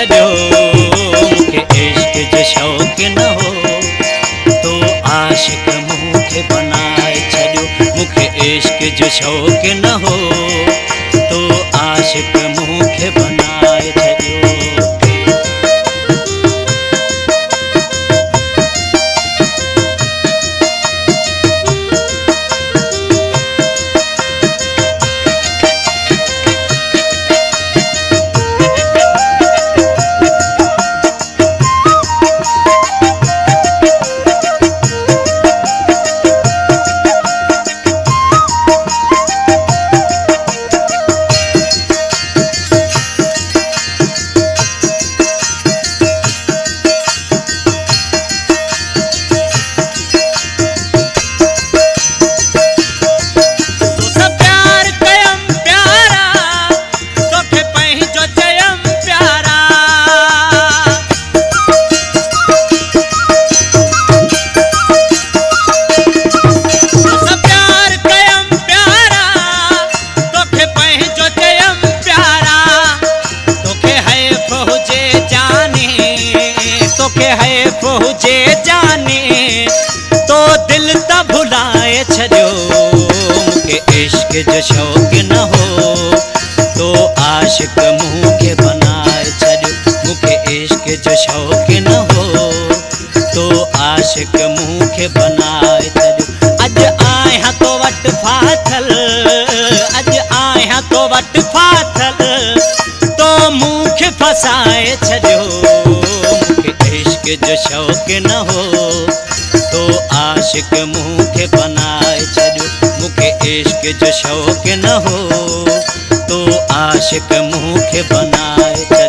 छो मुखे इश्क जो शौक न हो तो आशिक मुखे बनाए छो मुखे इश्क जो शौक न हो तो आशिक मुखे बनाए छो। पहुँचे जाने तो दिल ता भुलाए छो मुखे इश्क जो शौक न हो तो आशिक मुखे बनाए छो मुखे इश्क जो शौक न हो तो आशिक मुखे बनाए छो। अज आया तो वट फाथल अज आया तो वट फाथल तो मुखे फसाए छो जो शौक न हो तो आशिक मुखे बनाए छो मुखे इश्क जो शौक न हो तो आशिक मुखे बनाए छो।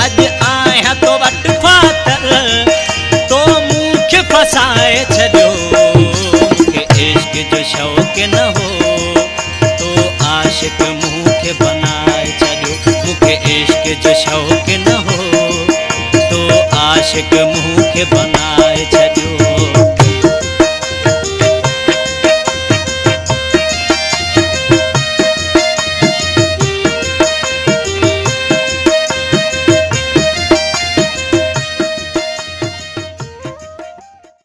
अज आया तो वट फाथल तो मुखे फसाए छो मुखे इश्क जो शौक न हो तो आशिक मुखे बनाए छो मुखे इश्क जो शौक न हो तो आशिक मुखे बनाए छो।